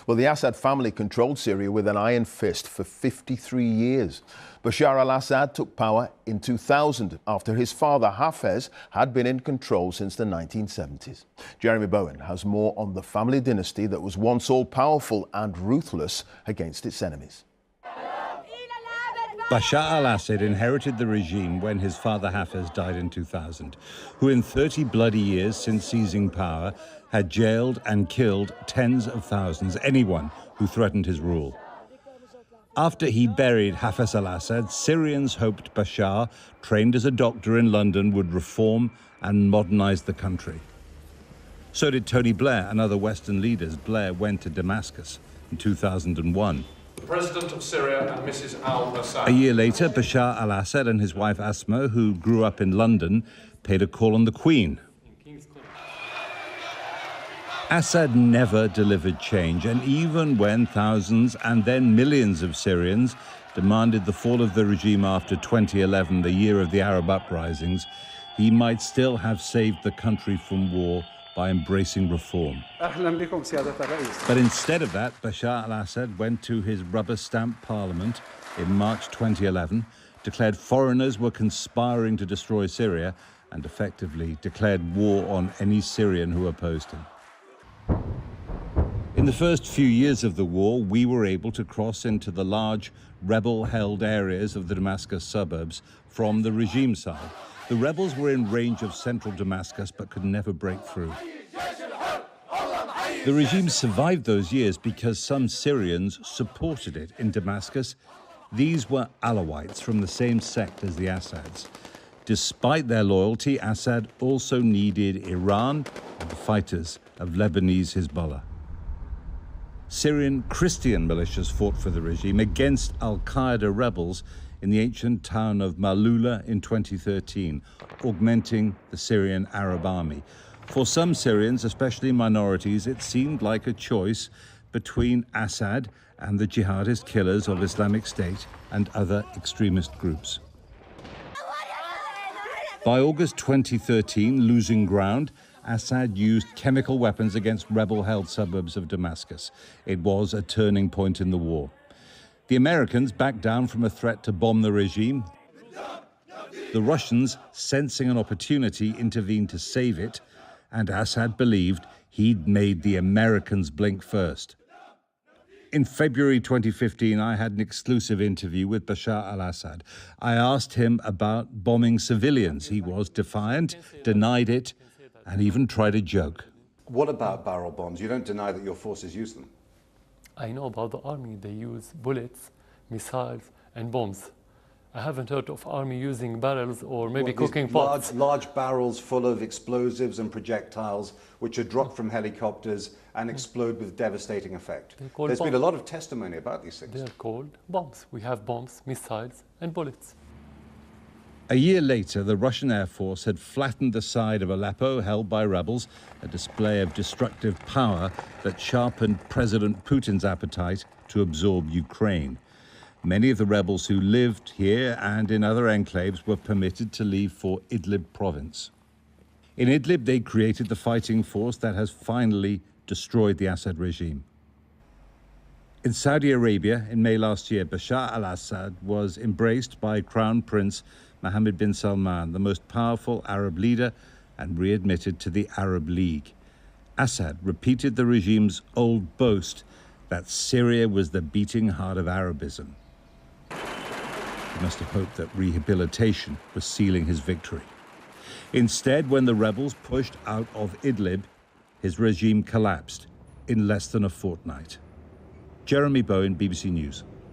Well, the Assad family controlled Syria with an iron fist for 53 years. Bashar al-Assad took power in 2000 after his father Hafez had been in control since the 1970s. Jeremy Bowen has more on the family dynasty that was once all-powerful and ruthless against its enemies. Bashar al-Assad inherited the regime when his father Hafez died in 2000, who in 30 bloody years since seizing power had jailed and killed tens of thousands, anyone who threatened his rule. After he buried Hafez al-Assad, Syrians hoped Bashar, trained as a doctor in London, would reform and modernize the country. So did Tony Blair and other Western leaders. Blair went to Damascus in 2001. The President of Syria and Mrs. al-Assad. A year later, Bashar al-Assad and his wife Asma, who grew up in London, paid a call on the Queen. Assad never delivered change, and even when thousands and then millions of Syrians demanded the fall of the regime after 2011, the year of the Arab uprisings, he might still have saved the country from war by embracing reform. But instead of that, Bashar al-Assad went to his rubber-stamped parliament in March 2011, declared foreigners were conspiring to destroy Syria, and effectively declared war on any Syrian who opposed him. In the first few years of the war, we were able to cross into the large rebel-held areas of the Damascus suburbs from the regime side. The rebels were in range of central Damascus but could never break through. The regime survived those years because some Syrians supported it in Damascus. These were Alawites from the same sect as the Assads. Despite their loyalty, Assad also needed Iran and the fighters of Lebanese Hezbollah. Syrian Christian militias fought for the regime against al-Qaeda rebels in the ancient town of Malula in 2013, augmenting the Syrian Arab army. For some Syrians, especially minorities, it seemed like a choice between Assad and the jihadist killers of Islamic State and other extremist groups. By August 2013, losing ground, Assad used chemical weapons against rebel-held suburbs of Damascus. It was a turning point in the war. The Americans backed down from a threat to bomb the regime. The Russians, sensing an opportunity, intervened to save it, and Assad believed he'd made the Americans blink first. In February 2015, I had an exclusive interview with Bashar al-Assad. I asked him about bombing civilians. He was defiant, denied it, and even tried a joke. What about barrel bombs? You don't deny that your forces use them. I know about the army. They use bullets, missiles, and bombs. I haven't heard of army using barrels or maybe cooking pots. Large barrels full of explosives and projectiles which are dropped from helicopters and explode with devastating effect. There's been a lot of testimony about these things. They're called bombs. We have bombs, missiles, and bullets. A year later, the Russian Air Force had flattened the side of Aleppo held by rebels, a display of destructive power that sharpened President Putin's appetite to absorb Ukraine. Many of the rebels who lived here and in other enclaves were permitted to leave for Idlib province. In Idlib, they created the fighting force that has finally destroyed the Assad regime. In Saudi Arabia, in May last year, Bashar al-Assad was embraced by Crown Prince Mohammed bin Salman, the most powerful Arab leader, and readmitted to the Arab League. Assad repeated the regime's old boast that Syria was the beating heart of Arabism. He must have hoped that rehabilitation was sealing his victory. Instead, when the rebels pushed out of Idlib, his regime collapsed in less than a fortnight. Jeremy Bowen, BBC News.